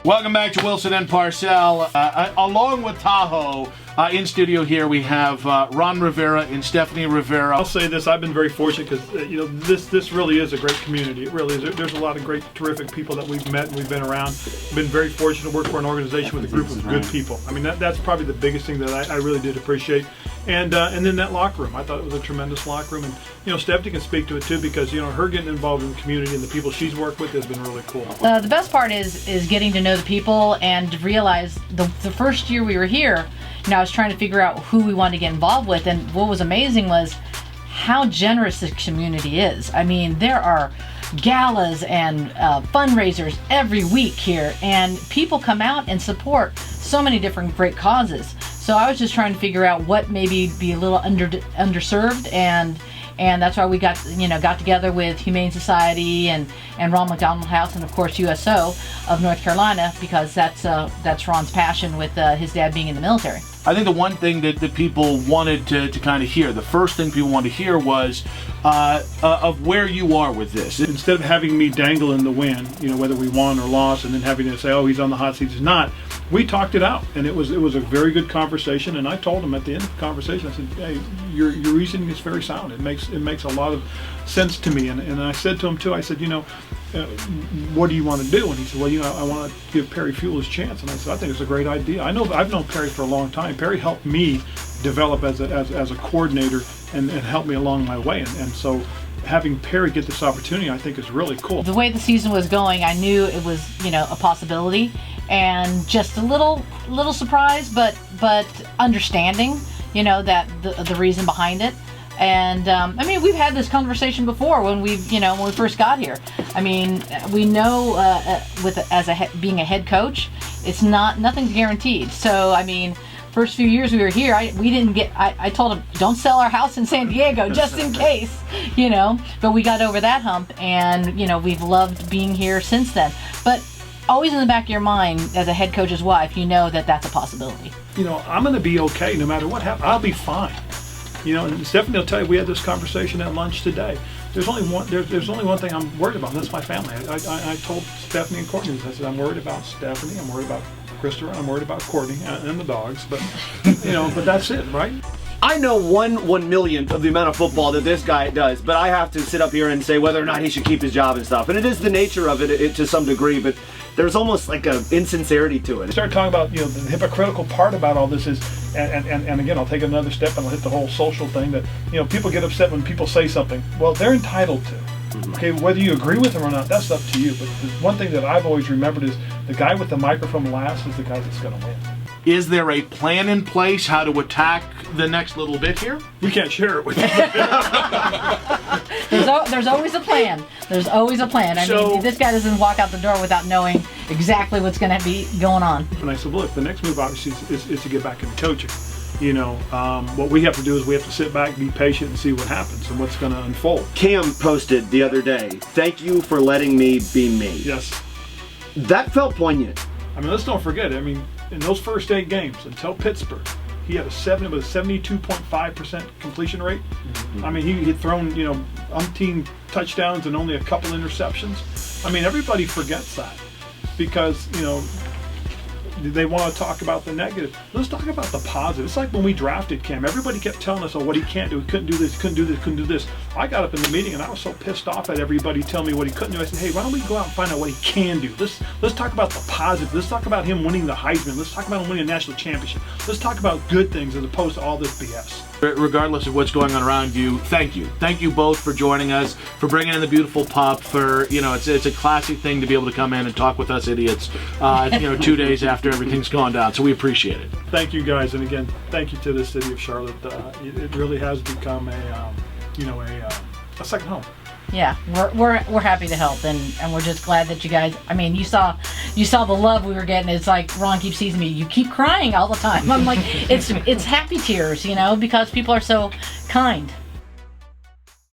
Welcome back to Wilson and Parcell. Along with Tahoe, in studio here we have Ron Rivera and Stephanie Rivera. I'll say this: I've been very fortunate because this really is a great community. It really is. There's a lot of great, terrific people that we've met and we've been around. I've been very fortunate to work for an organization with a group of good people. I mean, that's probably the biggest thing that I really did appreciate. And then that locker room, I thought it was a tremendous locker room. And Stephanie can speak to it too, because her getting involved in the community and the people she's worked with has been really cool. The best part is getting to know the people and to realize the first year we were here, I was trying to figure out who we wanted to get involved with, and what was amazing was how generous the community is. I mean, there are galas and fundraisers every week here, and people come out and support so many different great causes. So I was just trying to figure out what maybe be a little underserved, and that's why we got together with Humane Society and Ronald McDonald House, and of course USO of North Carolina, because that's Ron's passion with his dad being in the military. I think the one thing that the people wanted to kind of hear, the first thing people wanted to hear was of where you are with this. Instead of having me dangle in the wind, whether we won or lost, and then having to say, oh, he's on the hot seat, he's not. We talked it out, and it was a very good conversation. And I told him at the end of the conversation, I said, hey, your reasoning is very sound. It makes a lot of sense to me. And I said to him too, I said, what do you want to do? And he said, well, I want to give Perry Fuel his chance. And I said, I think it's a great idea. I've known Perry for a long time. Perry helped me develop as a coordinator and helped me along my way. And so having Perry get this opportunity, I think, is really cool. The way the season was going, I knew it was, a possibility, and just a little surprise, but understanding, that the reason behind it. And we've had this conversation before when we first got here. I mean, we know being a head coach, it's nothing's guaranteed. So first few years we were here, I told him, don't sell our house in San Diego just in case, but we got over that hump, and we've loved being here since then. But always in the back of your mind, as a head coach's wife, that's a possibility. I'm going to be okay no matter what happens. I'll be fine. And Stephanie will tell you, we had this conversation at lunch today. There's only one thing I'm worried about, and that's my family. I told Stephanie and Courtney, I said, I'm worried about Stephanie, I'm worried about Christopher, I'm worried about Courtney and the dogs, but but that's it, right? I know 1/1,000,000th of the amount of football that this guy does, but I have to sit up here and say whether or not he should keep his job and stuff. And it is the nature of it to some degree, but there's almost like an insincerity to it. Start talking about the hypocritical part about all this is, and again, I'll take another step and I'll hit the whole social thing that people get upset when people say something. Well, they're entitled to. Okay, whether you agree with them or not, that's up to you. But the one thing that I've always remembered is the guy with the microphone last is the guy that's going to win. Is there a plan in place how to attack the next little bit here? We can't share it with you. There's always a plan. There's always a plan. This guy doesn't walk out the door without knowing exactly what's going to be going on. And I said, look, the next move obviously is to get back into coaching. What we have to do is we have to sit back, be patient, and see what happens and what's going to unfold. Cam posted the other day, "Thank you for letting me be me." Yes. That felt poignant. Let's don't forget, in those first 8 games until Pittsburgh, he had a 72.5% completion rate. Mm-hmm. He had thrown, umpteen touchdowns and only a couple interceptions. Everybody forgets that because, they want to talk about the negative. Let's talk about the positive. It's like when we drafted Cam. Everybody kept telling us, what he can't do. He couldn't do this, couldn't do this, couldn't do this. I got up in the meeting and I was so pissed off at everybody telling me what he couldn't do. I said, hey, why don't we go out and find out what he can do? Let's talk about the positive. Let's talk about him winning the Heisman. Let's talk about him winning a national championship. Let's talk about good things as opposed to all this BS. Regardless of what's going on around you, thank you. Thank you both for joining us, for bringing in the beautiful pup, for, it's a classy thing to be able to come in and talk with us idiots, 2 days after everything's gone down. So we appreciate it. Thank you guys. And again, thank you to the city of Charlotte. It really has become a second home. Yeah, we're happy to help, and we're just glad that you guys. You saw the love we were getting. It's like Ron keeps teasing me. You keep crying all the time. I'm like, it's happy tears, because people are so kind.